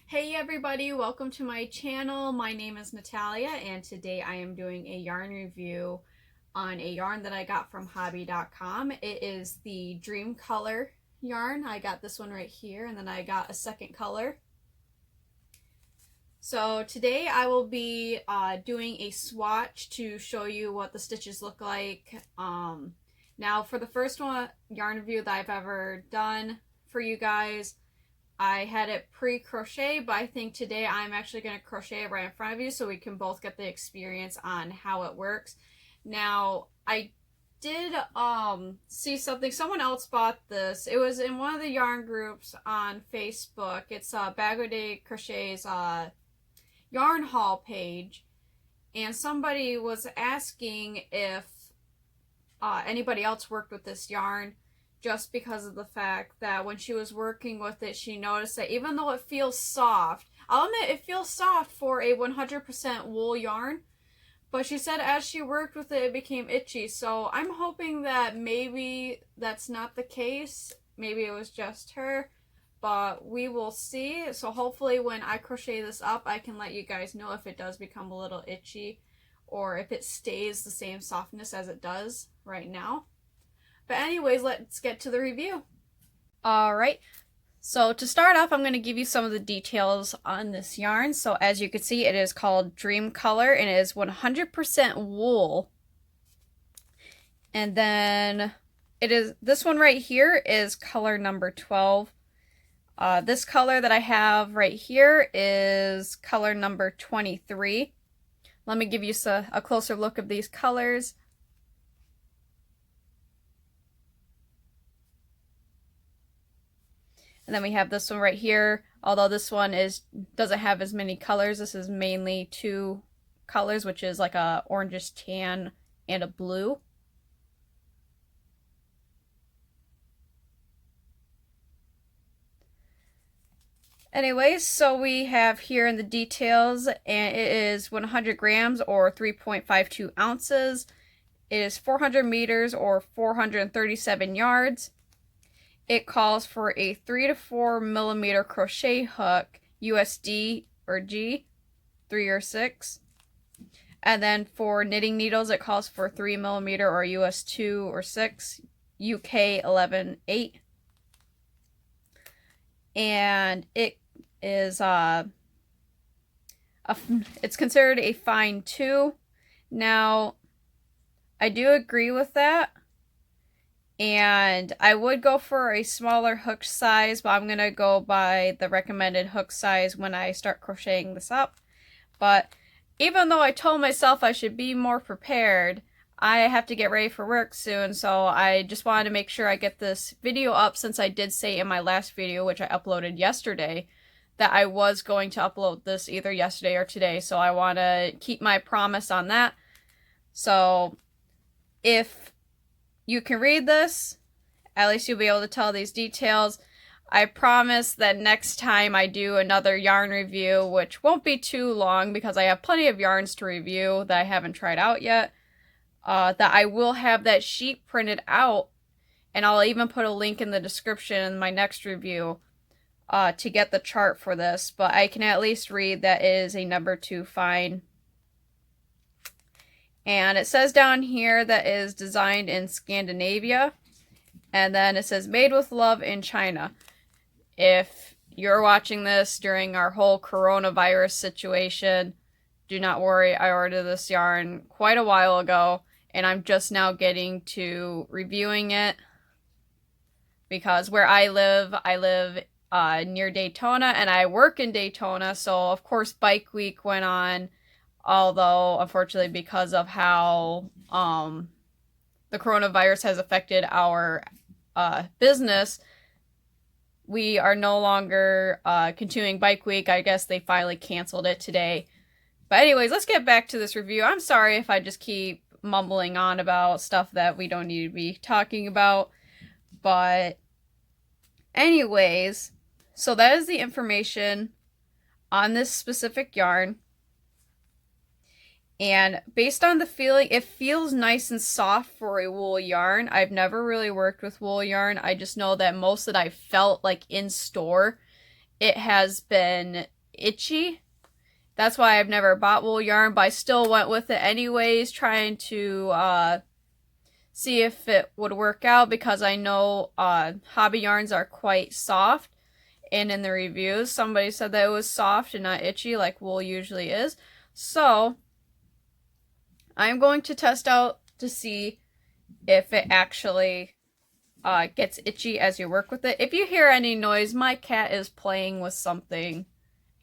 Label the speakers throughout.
Speaker 1: Hey everybody, welcome to my channel. My name is Natalia and today I am doing a yarn review on a yarn that I got from Hobbii.com. It is the Dream Color yarn. I got this one right here and then I got a second color. So today I will be doing a swatch to show you what the stitches look like. Now for the first one yarn review that I've ever done for you guys, I had it pre-crochet, but I think today I'm actually going to crochet it right in front of you so we can both get the experience on how it works. Now, I did see something. Someone else bought this. It was in one of the yarn groups on Facebook. It's Bagode Crochet's yarn haul page. And somebody was asking if anybody else worked with this yarn, just because of the fact that when she was working with it, she noticed that even though it feels soft, I'll admit it feels soft for a 100% wool yarn, but she said as she worked with it, it became itchy. So I'm hoping that maybe that's not the case. Maybe it was just her, but we will see. So hopefully when I crochet this up, I can let you guys know if it does become a little itchy or if it stays the same softness as it does right now. But anyways, let's get to the review. Alright, so to start off, I'm going to give you some of the details on this yarn. So as you can see, it is called Dream Color and it is 100% wool. And then this one right here is color number 12. This color that I have right here is color number 23. Let me give you a closer look of these colors. And then we have this one right here, although this one doesn't have as many colors. This is mainly two colors, which is like a orangish tan and a blue. Anyways, so we have here in the details, and it is 100 grams or 3.52 ounces. It is 400 meters or 437 yards. It calls for a 3 to 4 millimeter crochet hook, USD or G, 3 or 6. And then for knitting needles, it calls for 3 millimeter or US 2 or 6, UK 11/8. And it is it's considered a fine 2. Now, I do agree with that. And I would go for a smaller hook size, but I'm going to go by the recommended hook size when I start crocheting this up. But even though I told myself I should be more prepared, I have to get ready for work soon, so I just wanted to make sure I get this video up, since I did say in my last video, which I uploaded yesterday, that I was going to upload this either yesterday or today, so I want to keep my promise on that. So if you can read this, at least you'll be able to tell these details. I promise that next time I do another yarn review, which won't be too long because I have plenty of yarns to review that I haven't tried out yet, that I will have that sheet printed out, and I'll even put a link in the description in my next review to get the chart for this, but I can at least read that it is a number 2 fine. And it says down here that it is designed in Scandinavia. And then it says made with love in China. If you're watching this during our whole coronavirus situation, do not worry. I ordered this yarn quite a while ago. And I'm just now getting to reviewing it. Because where I live near Daytona. And I work in Daytona. So of course Bike Week went on. Although, unfortunately, because of how the coronavirus has affected our business, we are no longer continuing Bike Week. I guess they finally canceled it today. But anyways, let's get back to this review. I'm sorry if I just keep mumbling on about stuff that we don't need to be talking about. But anyways, so that is the information on this specific yarn. And based on the feeling, it feels nice and soft for a wool yarn. I've never really worked with wool yarn. I just know that most that I've felt like in store, it has been itchy. That's why I've never bought wool yarn, but I still went with it anyways, trying to see if it would work out, because I know Hobbii yarns are quite soft, and in the reviews somebody said that it was soft and not itchy like wool usually is. So I'm going to test out to see if it actually gets itchy as you work with it. If you hear any noise, my cat is playing with something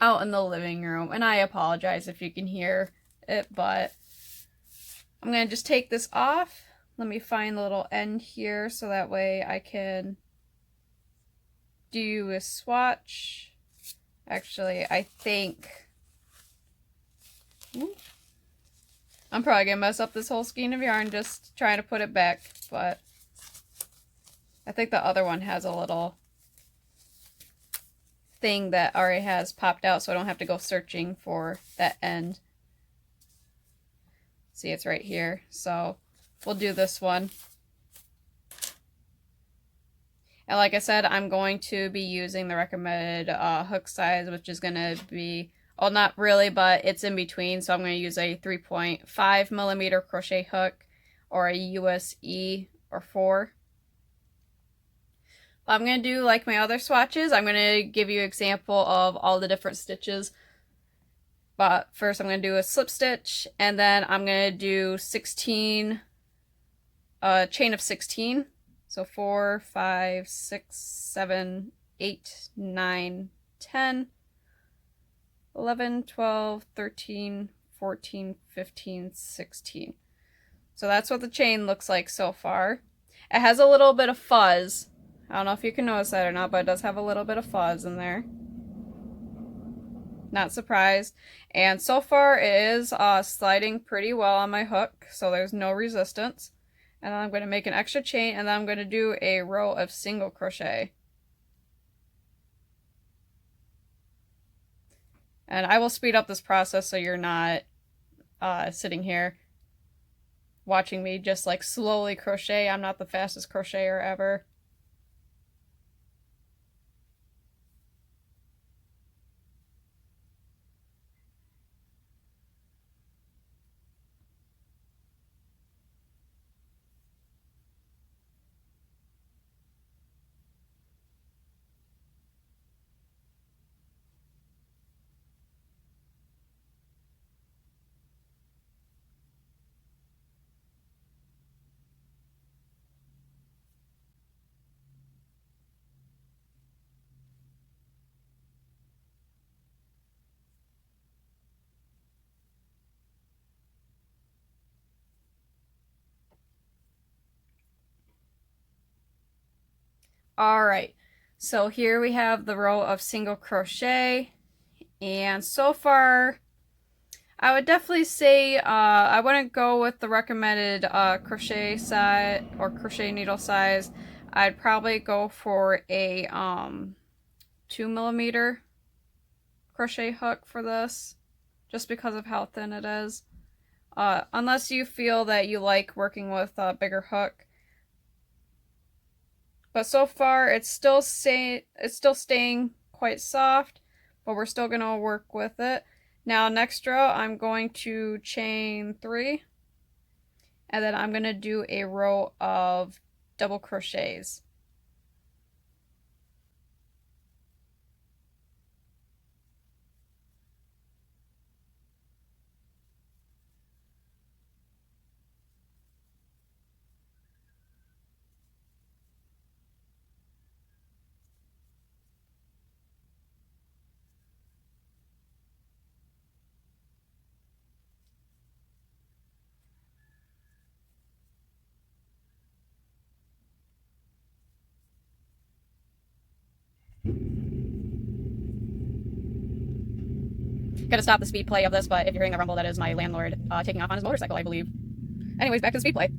Speaker 1: out in the living room, and I apologize if you can hear it, but I'm going to just take this off. Let me find the little end here so that way I can do a swatch. Actually, I think I'm probably gonna mess up this whole skein of yarn just trying to put it back, but I think the other one has a little thing that already has popped out, so I don't have to go searching for that end. See, it's right here, so we'll do this one. And like I said, I'm going to be using the recommended hook size, which is going to be, well, not really, but it's in between. So I'm going to use a 3.5 millimeter crochet hook, or a USE or 4. I'm going to do like my other swatches. I'm going to give you an example of all the different stitches. But first I'm going to do a slip stitch, and then I'm going to do 16, chain of 16. So 4, 5, 6, 7, 8, 9, 10, 11, 12, 13, 14, 15, 16. So that's what the chain looks like so far. It has a little bit of fuzz. I don't know if you can notice that or not, but it does have a little bit of fuzz in there. Not surprised. And so far it is sliding pretty well on my hook, so there's no resistance. And then I'm going to make an extra chain, and then I'm going to do a row of single crochet. And I will speed up this process so you're not sitting here watching me just like slowly crochet. I'm not the fastest crocheter ever. Alright, so here we have the row of single crochet, and so far I would definitely say I wouldn't go with the recommended crochet size or crochet needle size. I'd probably go for a 2 millimeter crochet hook for this, just because of how thin it is. Unless you feel that you like working with a bigger hook. But so far it's still staying quite soft, but we're still going to work with it. Now next row I'm going to chain 3, and then I'm going to do a row of double crochets. Gotta stop the speed play of this, but if you're hearing a rumble, that is my landlord taking off on his motorcycle, I believe. Anyways, back to the speed play.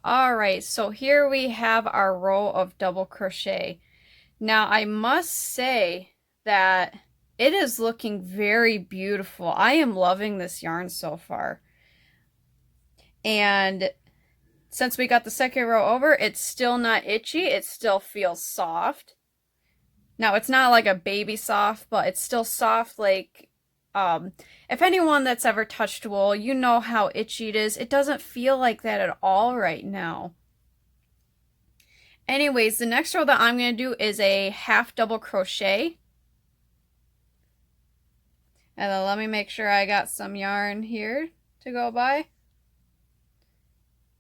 Speaker 1: Alright, so here we have our row of double crochet. Now I must say that it is looking very beautiful. I am loving this yarn so far. And since we got the second row over, it's still not itchy. It still feels soft. Now it's not like a baby soft, but it's still soft. Like, if anyone that's ever touched wool, you know how itchy it is. It doesn't feel like that at all right now. Anyways, the next row that I'm going to do is a half double crochet. And then let me make sure I got some yarn here to go by.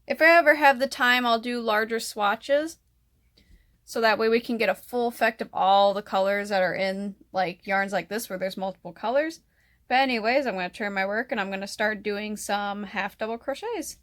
Speaker 1: If I ever have the time, I'll do larger swatches. So that way we can get a full effect of all the colors that are in like yarns like this where there's multiple colors. But anyways, I'm going to turn my work and I'm going to start doing some half double crochets.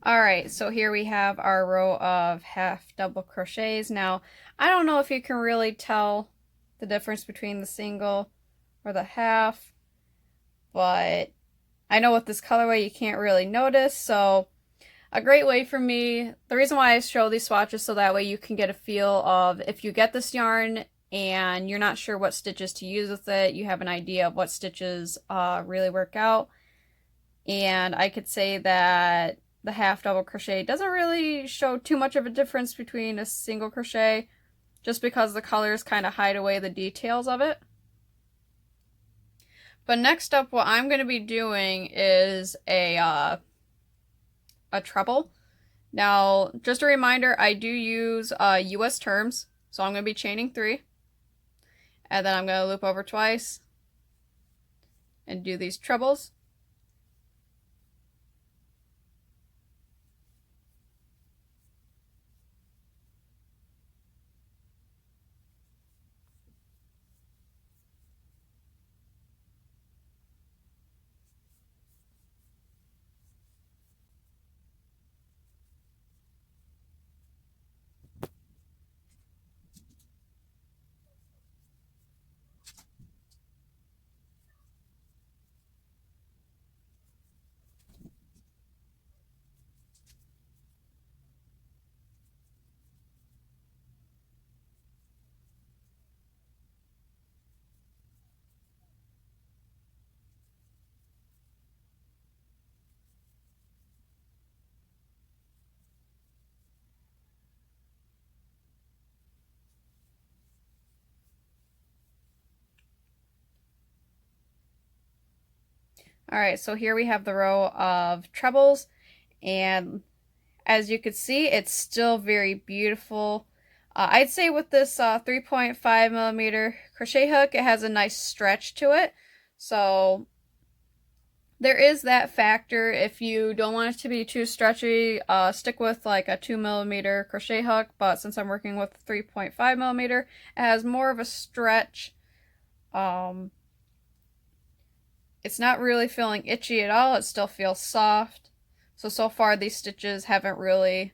Speaker 1: Alright, so here we have our row of half double crochets. Now, I don't know if you can really tell the difference between the single or the half, but I know with this colorway you can't really notice, so a great way for me, the reason why I show these swatches so that way you can get a feel of if you get this yarn and you're not sure what stitches to use with it, you have an idea of what stitches really work out. And I could say that the half double crochet doesn't really show too much of a difference between a single crochet just because the colors kind of hide away the details of it. But next up, what I'm going to be doing is a treble. Now, just a reminder, I do use US terms, so I'm going to be chaining 3, and then I'm going to loop over twice and do these trebles. Alright, so here we have the row of trebles, and as you can see, it's still very beautiful. I'd say with this 3.5mm crochet hook, it has a nice stretch to it, so there is that factor. If you don't want it to be too stretchy, stick with like a 2mm crochet hook, but since I'm working with 3.5mm, it has more of a stretch. It's not really feeling itchy at all. It still feels soft. So far these stitches haven't really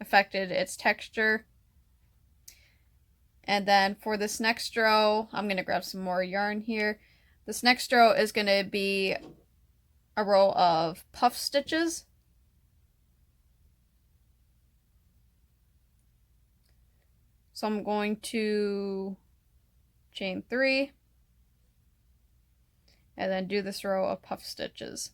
Speaker 1: affected its texture. And then for this next row, I'm going to grab some more yarn here. This next row is going to be a row of puff stitches. So I'm going to chain 3 and then do this row of puff stitches.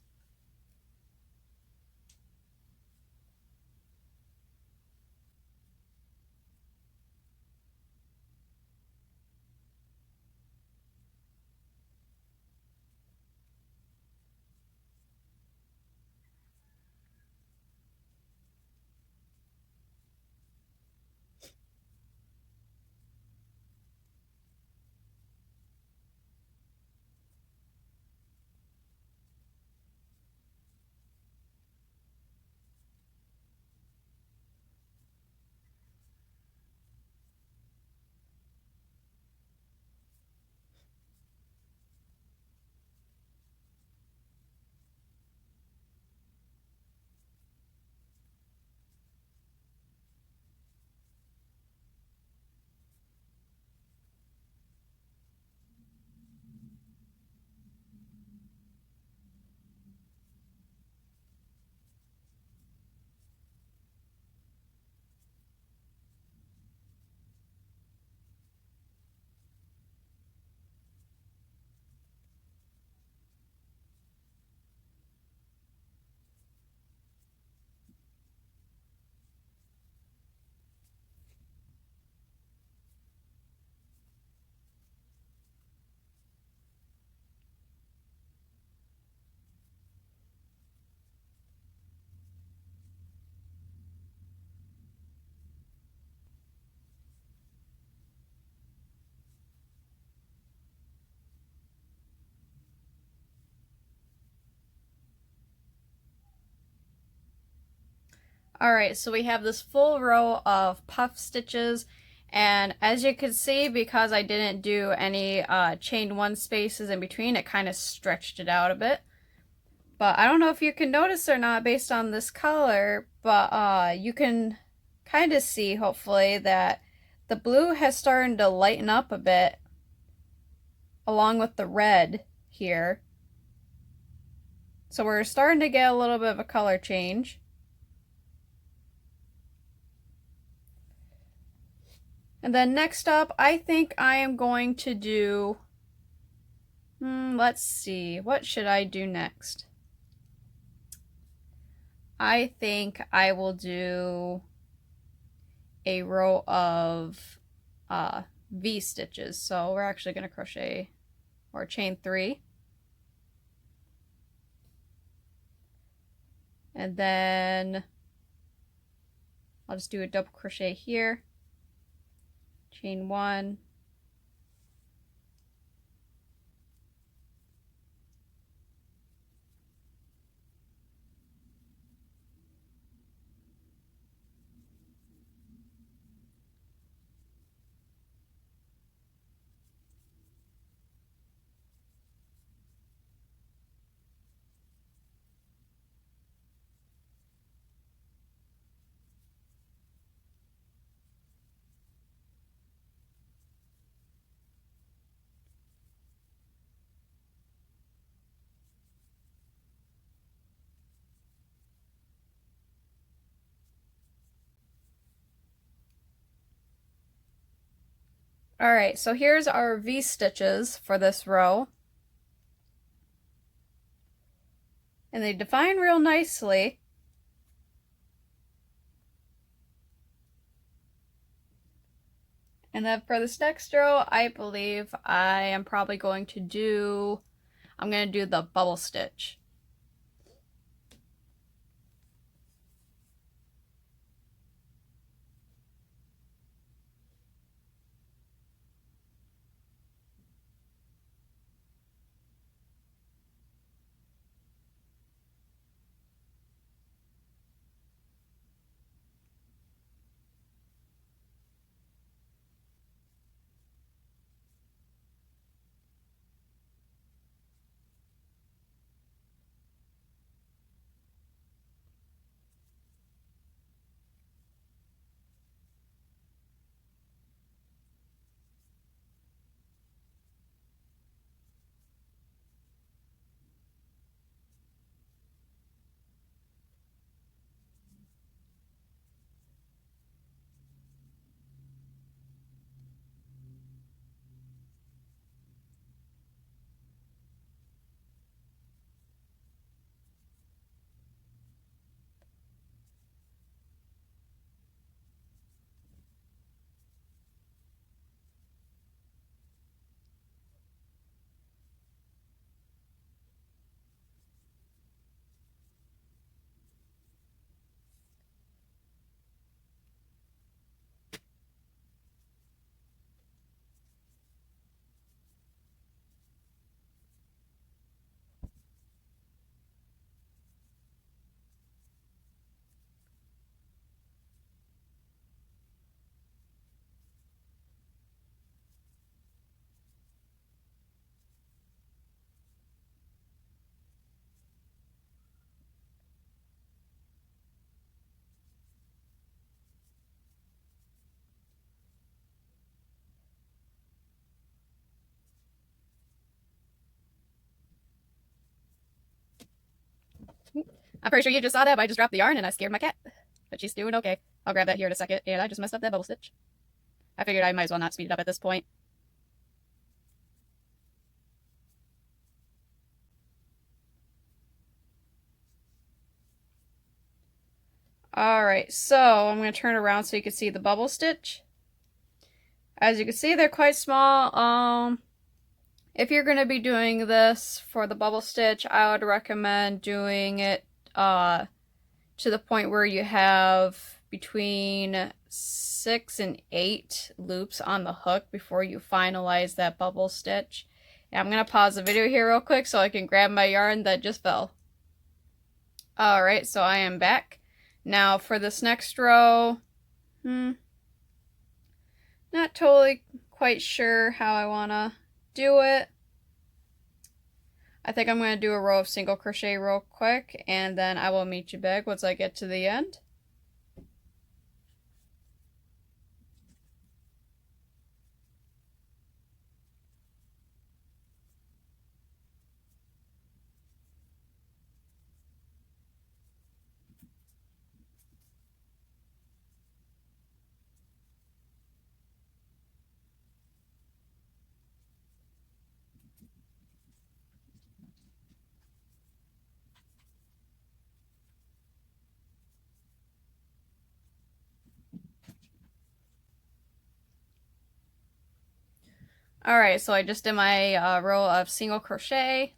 Speaker 1: Alright, so we have this full row of puff stitches, and as you can see, because I didn't do any chain one spaces in between, it kind of stretched it out a bit. But I don't know if you can notice or not based on this color, but you can kind of see, hopefully, that the blue has started to lighten up a bit along with the red here. So we're starting to get a little bit of a color change. And then next up, I think I am going to do, let's see, what should I do next? I think I will do a row of V stitches. So we're actually going to crochet or chain 3. And then I'll just do a double crochet here. Chain 1, Alright, so here's our V stitches for this row. And they define real nicely. And then for this next row, I believe I am probably going to do, I'm going to do the bubble stitch. I'm pretty sure you just saw that, but I just dropped the yarn and I scared my cat. But she's doing okay. I'll grab that here in a second, and I just messed up that bubble stitch. I figured I might as well not speed it up at this point. Alright, so I'm going to turn around so you can see the bubble stitch. As you can see, they're quite small. If you're going to be doing this for the bubble stitch, I would recommend doing it to the point where you have between 6 and 8 loops on the hook before you finalize that bubble stitch. And I'm going to pause the video here real quick so I can grab my yarn that just fell. Alright, so I am back. Now for this next row, not totally quite sure how I want to do it. I think I'm going to do a row of single crochet real quick, and then I will meet you back once I get to the end. Alright, so I just did my row of single crochet.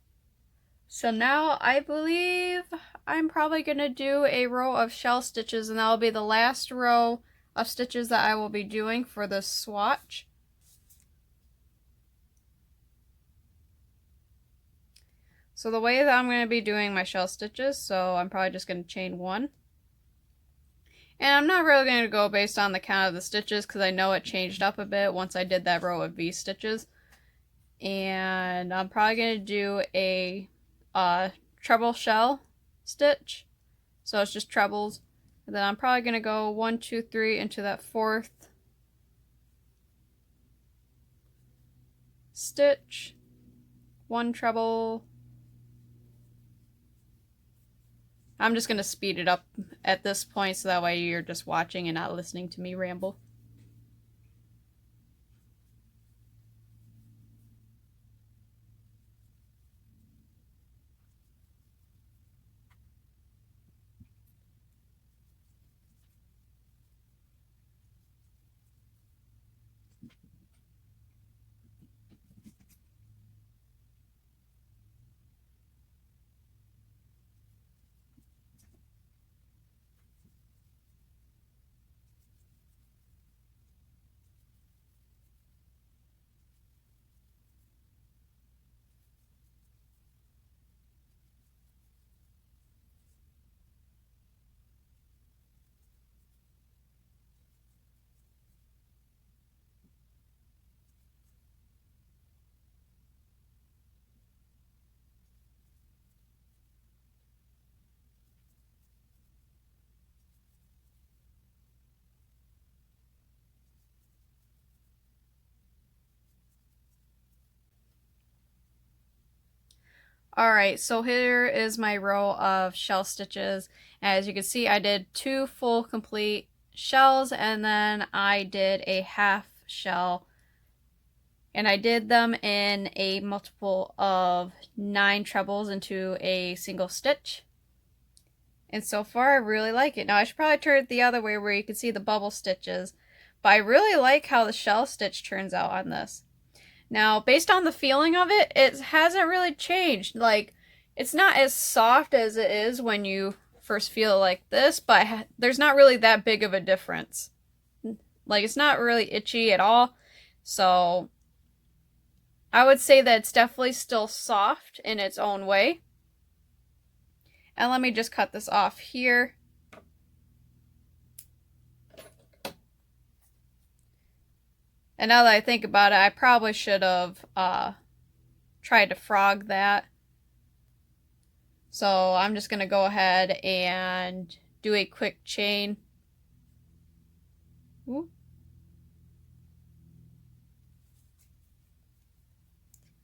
Speaker 1: So now I believe I'm probably going to do a row of shell stitches, and that will be the last row of stitches that I will be doing for this swatch. So the way that I'm going to be doing my shell stitches, so I'm probably just going to chain one. And I'm not really going to go based on the count of the stitches because I know it changed up a bit once I did that row of V stitches. And I'm probably going to do a treble shell stitch. So it's just trebles. And then I'm probably going to go 1, 2, 3 into that fourth stitch. One treble. I'm just going to speed it up at this point so that way you're just watching and not listening to me ramble. Alright, so here is my row of shell stitches. As you can see, I did 2 full complete shells and then I did a half shell. And I did them in a multiple of 9 trebles into a single stitch. And so far I really like it. Now I should probably turn it the other way where you can see the bubble stitches. But I really like how the shell stitch turns out on this. Now, based on the feeling of it, it hasn't really changed. Like, it's not as soft as it is when you first feel like this, but there's not really that big of a difference. Like, it's not really itchy at all. So, I would say that it's definitely still soft in its own way. And let me just cut this off here. And now that I think about it, I probably should have tried to frog that. So I'm just going to go ahead and do a quick chain. Ooh.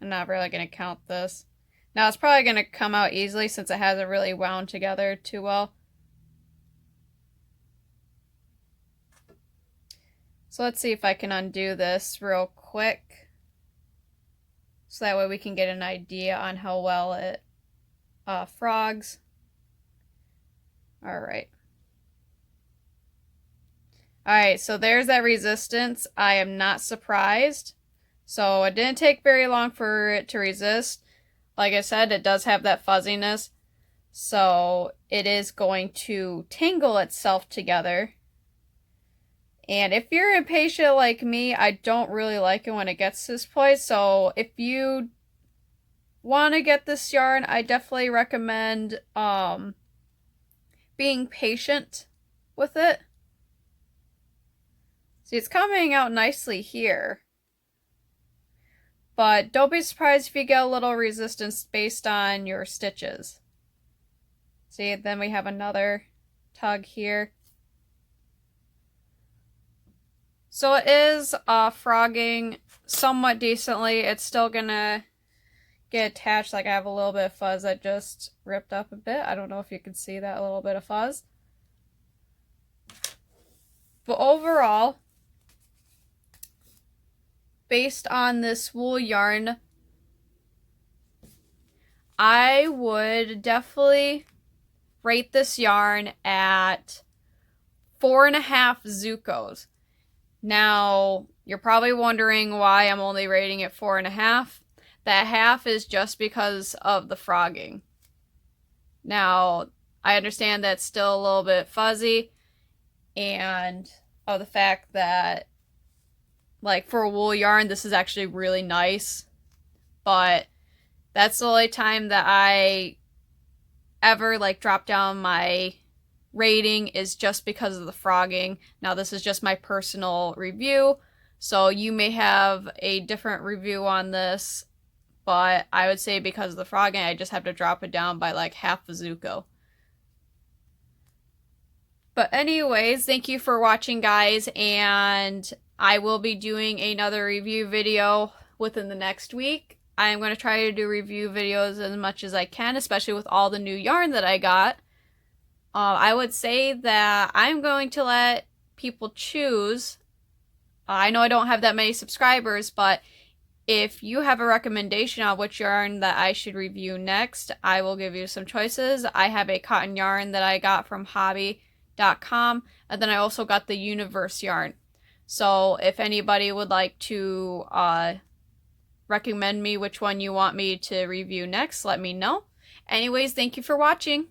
Speaker 1: I'm not really going to count this. Now it's probably going to come out easily since it hasn't really wound together too well. So let's see if I can undo this real quick. So that way we can get an idea on how well it frogs. Alright. Alright, so there's that resistance. I am not surprised. So it didn't take very long for it to resist. Like I said, it does have that fuzziness. So it is going to tangle itself together. And if you're impatient like me, I don't really like it when it gets to this point. So if you want to get this yarn, I definitely recommend being patient with it. See, it's coming out nicely here. But don't be surprised if you get a little resistance based on your stitches. See, then we have another tug here. So it is frogging somewhat decently. It's still gonna get attached. Like I have a little bit of fuzz that just ripped up a bit. I don't know if you can see that little bit of fuzz. But overall, based on this wool yarn, I would definitely rate this yarn at 4.5 Zucos. Now, you're probably wondering why I'm only rating it 4.5. That half is just because of the frogging. Now, I understand that's still a little bit fuzzy, and of the fact that, like, for a wool yarn, this is actually really nice. But that's the only time that I ever, like, drop down my rating is just because of the frogging. Now, this is just my personal review, so you may have a different review on this, but I would say because of the frogging, I just have to drop it down by like half a Zuco. But anyways, thank you for watching, guys, and I will be doing another review video within the next week. I am going to try to do review videos as much as I can, especially with all the new yarn that I got. I would say that I'm going to let people choose. I know I don't have that many subscribers, but if you have a recommendation on which yarn that I should review next, I will give you some choices. I have a cotton yarn that I got from Hobbii.com, and then I also got the Universe yarn. So if anybody would like to recommend me which one you want me to review next, let me know. Anyways, thank you for watching.